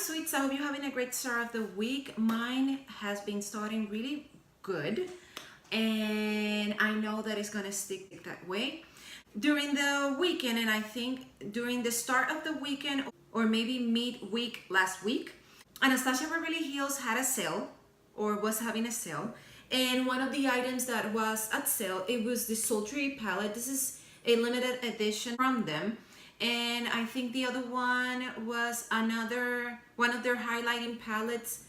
sweets, I hope you're having a great start of the week. Mine has been starting really good and I know that it's gonna stick that way during the weekend. And I think during the start of the weekend or maybe mid-week last week, Anastasia Beverly Hills had a sale or was having a sale, and one of the items that was at sale, it was the Sultry palette. This is a limited edition from them. And I think the other one was another one of their highlighting palettes,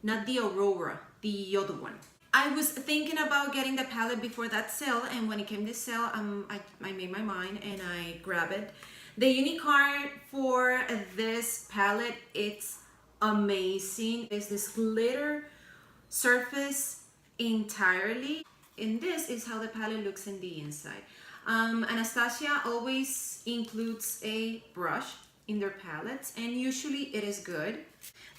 not the Aurora, the other one. I was thinking about getting the palette before that sale, and when it came to sale, I made my mind and I grabbed it. The unique card for this palette, it's amazing. It's this glitter surface entirely, and this is how the palette looks in the inside. Anastasia always includes a brush in their palettes, and usually it is good.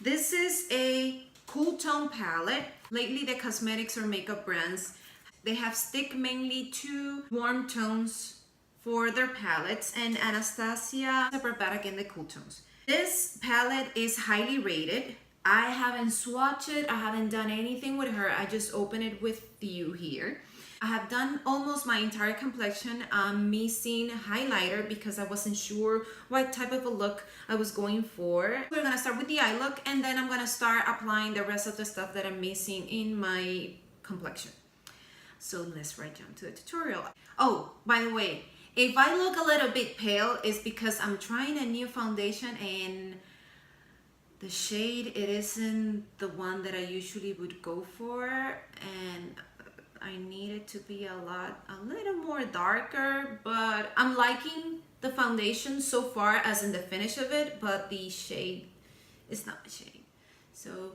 This is a cool tone palette. Lately, the cosmetics or makeup brands, they have stick mainly to warm tones for their palettes, and Anastasia is back in the cool tones. This palette is highly rated. I haven't swatched it, I haven't done anything with her. I just opened it with you here. I have done almost my entire complexion. I'm missing highlighter because I wasn't sure what type of a look I was going for. We're gonna start with the eye look, and then I'm gonna start applying the rest of the stuff that I'm missing in my complexion. So let's right jump to the tutorial. Oh, by the way, if I look a little bit pale, it's because I'm trying a new foundation and the shade, it isn't the one that I usually would go for, and I need it to be a little more darker, but I'm liking the foundation so far as in the finish of it, but the shade is not the shade. So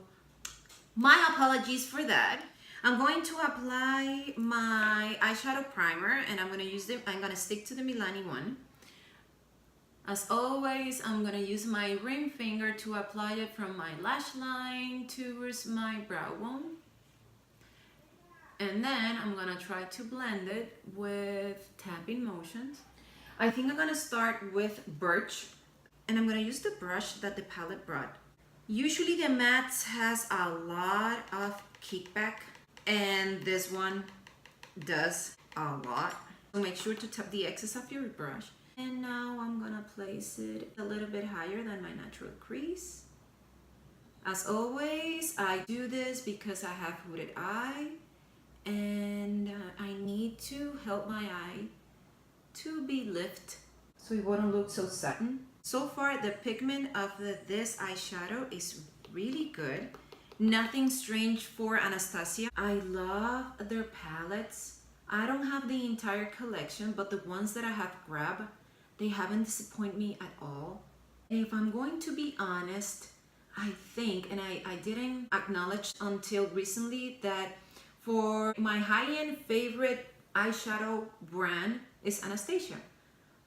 my apologies for that. I'm going to apply my eyeshadow primer, and I'm gonna stick to the Milani one. As always, I'm gonna use my ring finger to apply it from my lash line towards my brow bone. And then I'm gonna try to blend it with tapping motions. I think I'm gonna start with Birch, and I'm gonna use the brush that the palette brought. Usually the mattes has a lot of kickback, and this one does a lot. So make sure to tap the excess of your brush. And now I'm gonna place it a little bit higher than my natural crease. As always, I do this because I have hooded eye, and I need to help my eye to be lifted so it wouldn't look so satin. So far, the pigment of this eyeshadow is really good. Nothing strange for Anastasia. I love their palettes. I don't have the entire collection, but the ones that I have grabbed, they haven't disappointed me at all. And if I'm going to be honest, I think, and I didn't acknowledge until recently, that for my high-end favorite eyeshadow brand is Anastasia.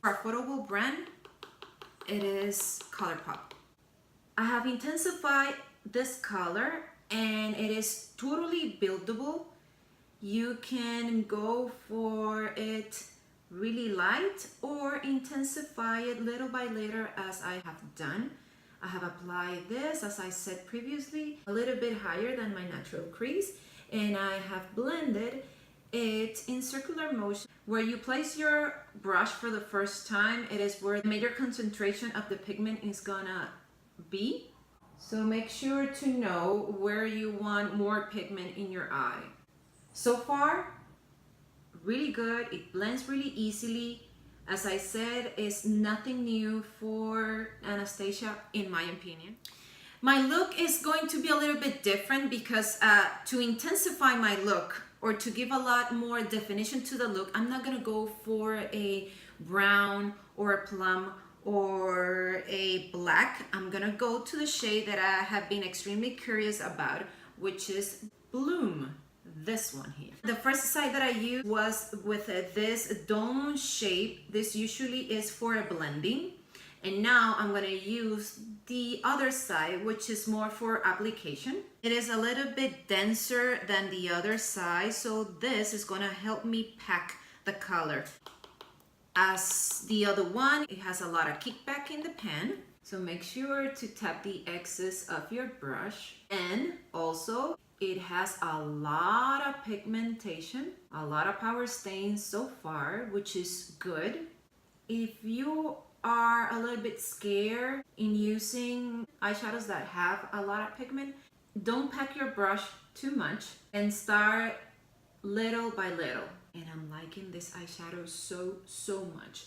For affordable brand, it is Colourpop. I have intensified this color, and it is totally buildable. You can go for it really light or intensify it little by little, as I have done. I have applied this, as I said previously, a little bit higher than my natural crease, and I have blended it in circular motion. Where you place your brush for the first time, it is where the major concentration of the pigment is gonna be. So make sure to know where you want more pigment in your eye. So far, really good. It blends really easily. As I said, it's nothing new for Anastasia, in my opinion. My look is going to be a little bit different because to intensify my look, or to give a lot more definition to the look, I'm not gonna go for a brown or a plum or a black. I'm gonna go to the shade that I have been extremely curious about, which is Bloom. This one here. The first side that I used was with this dome shape. This usually is for a blending, and now I'm gonna use the other side, which is more for application. It is a little bit denser than the other side, so this is gonna help me pack the color. As the other one, it has a lot of kickback in the pen, So make sure to tap the excess of your brush. And also, it has a lot of pigmentation, a lot of power stains so far, which is good. If you are a little bit scared in using eyeshadows that have a lot of pigment, don't pack your brush too much and start little by little. And I'm liking this eyeshadow so much.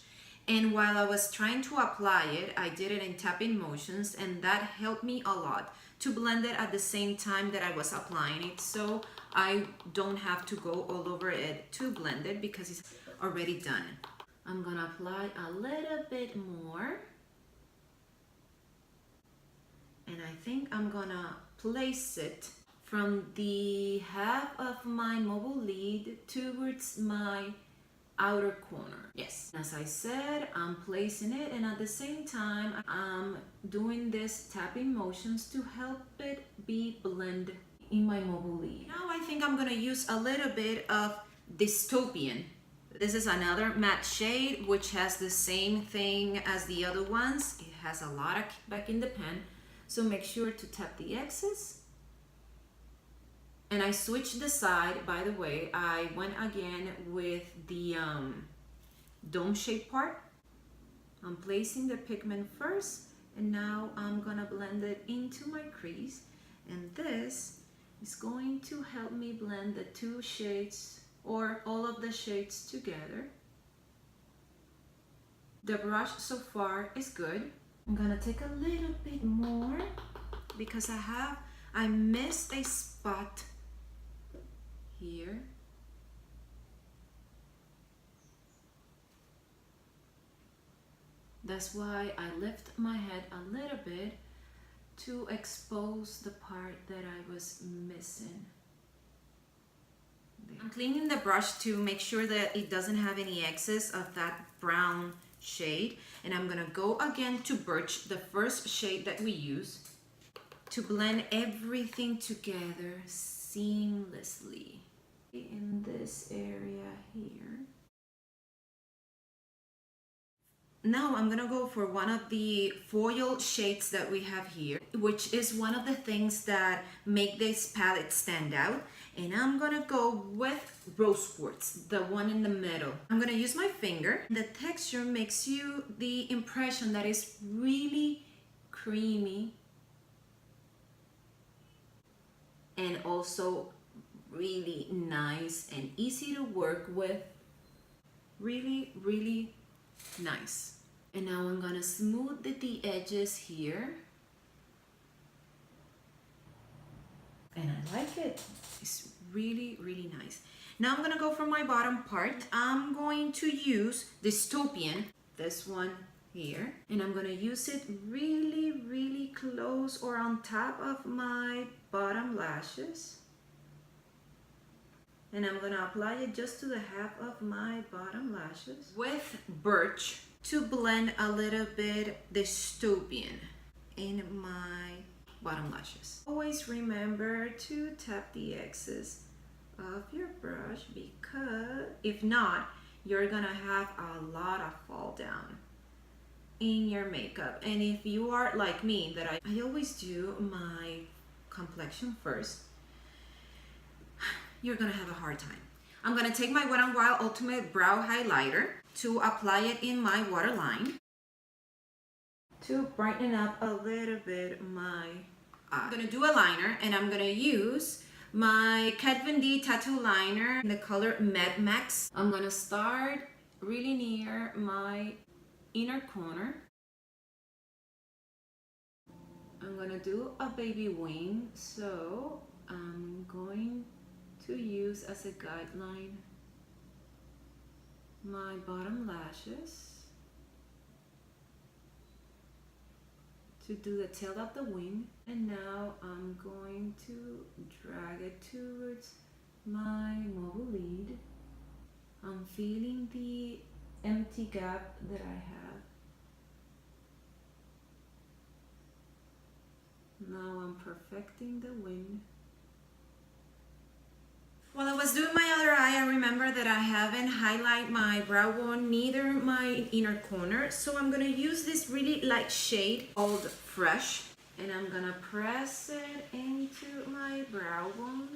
And while I was trying to apply it, I did it in tapping motions, and that helped me a lot to blend it at the same time that I was applying it, so I don't have to go all over it to blend it because it's already done. I'm gonna apply a little bit more, and I think I'm gonna place it from the half of my mobile lid towards my outer corner. Yes, as I said, I'm placing it, and at the same time I'm doing this tapping motions to help it be blended in my mobile lid. Now I think I'm gonna use a little bit of Dystopian. This is another matte shade which has the same thing as the other ones. It has a lot of kickback in the pen, so make sure to tap the excess. And I switched the side, by the way. I went again with the dome shape part. I'm placing the pigment first, and now I'm gonna blend it into my crease. And this is going to help me blend the two shades or all of the shades together. The brush so far is good. I'm gonna take a little bit more because I missed a spot here. That's why I lift my head a little bit to expose the part that I was missing. I'm cleaning the brush to make sure that it doesn't have any excess of that brown shade, and I'm gonna go again to Birch, the first shade that we use, to blend everything together seamlessly in this area here. Now I'm gonna go for one of the foil shades that we have here, which is one of the things that make this palette stand out. And I'm gonna go with Rose Quartz, the one in the middle. I'm gonna use my finger. The texture makes you the impression that it's really creamy and also really nice and easy to work with. Really nice. And now I'm gonna smooth the edges here. And I like it. It's really nice. Now I'm gonna go for my bottom part. I'm going to use Dystopian, this one here, and I'm gonna use it really close or on top of my bottom lashes. And I'm gonna apply it just to the half of my bottom lashes with Birch to blend a little bit Dystopian in my bottom lashes. Always remember to tap the excess of your brush, because if not, you're gonna have a lot of fall down in your makeup. And if you are like me, that I always do my complexion first, you're gonna have a hard time. I'm gonna take my Wet n Wild Ultimate Brow Highlighter to apply it in my waterline to brighten up a little bit my eye. I'm gonna do a liner, and I'm gonna use my Kat Von D tattoo liner in the color Mad Max. I'm gonna start really near my inner corner. I'm gonna do a baby wing, so I'm going to use as a guideline my bottom lashes to do the tail of the wing. And now I'm going to drag it towards my mobile lid. I'm feeling the empty gap that I have. Now I'm perfecting the wing. While I was doing my other eye, I remember that I haven't highlighted my brow bone, neither my inner corner. So I'm gonna use this really light shade called Fresh. And I'm gonna press it into my brow bone.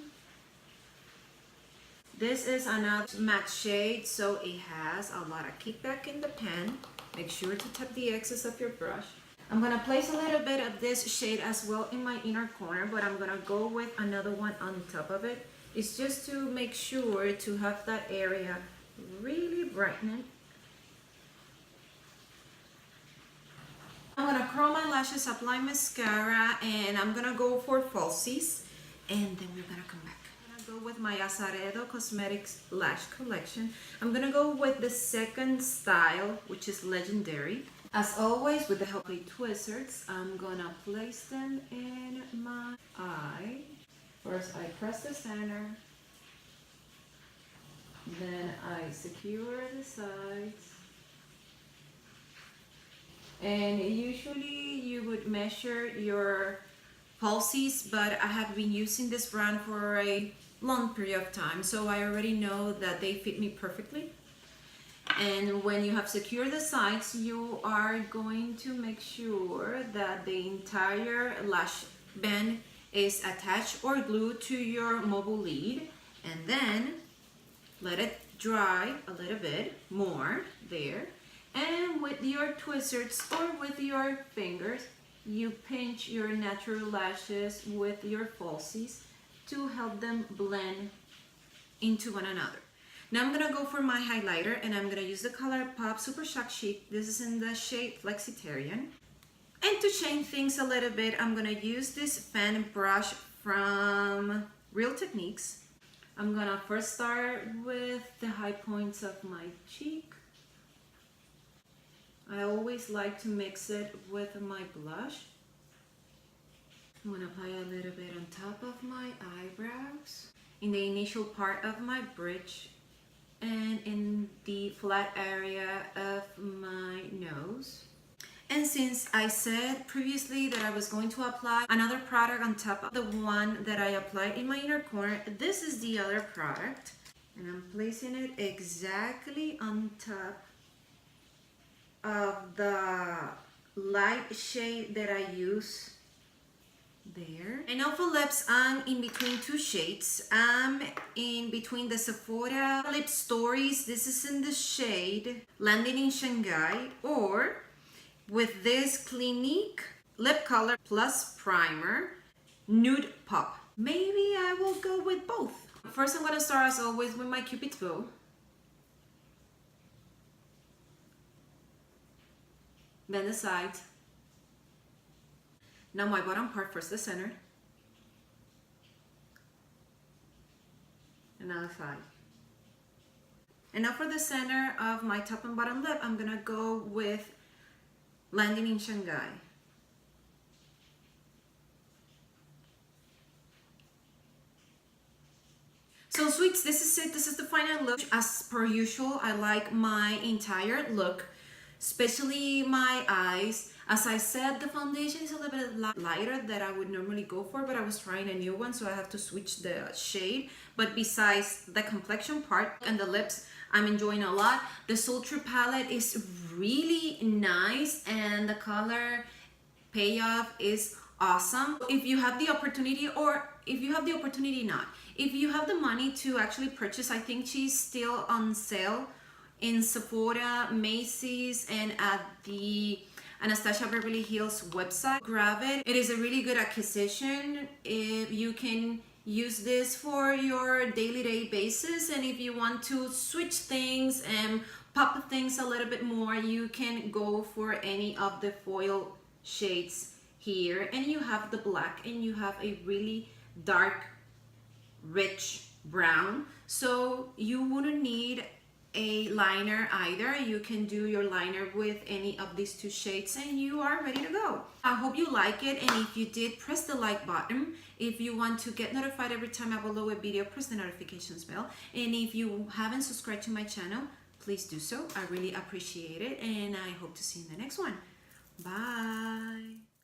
This is another matte shade, so it has a lot of kickback in the pen. Make sure to tap the excess of your brush. I'm gonna place a little bit of this shade as well in my inner corner, but I'm gonna go with another one on top of it. It's just to make sure to have that area really brightened. I'm gonna curl my lashes, apply mascara, and I'm gonna go for falsies, and then we're gonna come back. I'm gonna go with my Azeredo Cosmetics Lash collection. I'm gonna go with the second style, which is Legendary. As always, with the help of tweezers, I'm gonna place them in my eye. First, I press the center, then I secure the sides. And usually you would measure your falsies, but I have been using this brand for a long period of time, so I already know that they fit me perfectly. And when you have secured the sides, you are going to make sure that the entire lash band is attached or glued to your mobile lead, and then let it dry a little bit more there. And with your tweezers or with your fingers, you pinch your natural lashes with your falsies to help them blend into one another. Now I'm gonna go for my highlighter, and I'm gonna use the Colourpop Super Shock Chic. This is in the shade Flexitarian. And to change things a little bit, I'm gonna use this fan brush from Real Techniques. I'm gonna first start with the high points of my cheek. I always like to mix it with my blush. I'm gonna apply a little bit on top of my eyebrows, in the initial part of my bridge, and in the flat area of my nose. And since I said previously that I was going to apply another product on top of the one that I applied in my inner corner, this is the other product. And I'm placing it exactly on top of the light shade that I use there. And now for lips, I'm in between two shades. I'm in between the Sephora Lip Stories. This is in the shade Landing in Shanghai, or with this Clinique Lip Color Plus Primer Nude Pop. Maybe I will go with both. First, I'm gonna start as always with my Cupid's bow. Then the sides. Now my bottom part, first the center. And now the side. And now for the center of my top and bottom lip, I'm gonna go with Landing in Shanghai. So sweets, this is it. This is the final look. As per usual, I like my entire look, especially my eyes. As I said, the foundation is a little bit lighter than I would normally go for, but I was trying a new one, so I have to switch the shade. But besides the complexion part and the lips, I'm enjoying a lot. The Sultry palette is really nice, and the color payoff is awesome. If you have the opportunity, or if you have the opportunity not, if you have the money to actually purchase, I think she's still on sale in Sephora, Macy's, and at the Anastasia Beverly Hills website. Grab it. It is a really good acquisition if you can use this for your daily basis, and if you want to switch things and pop things a little bit more, you can go for any of the foil shades here. And you have the black, and you have a really dark rich brown, so you wouldn't need a liner either. You can do your liner with any of these two shades, and you are ready to go. I hope you like it, and if you did, press the like button. If you want to get notified every time I upload a video, press the notifications bell. And if you haven't subscribed to my channel, please do so. I really appreciate it, and I hope to see you in the next one. Bye.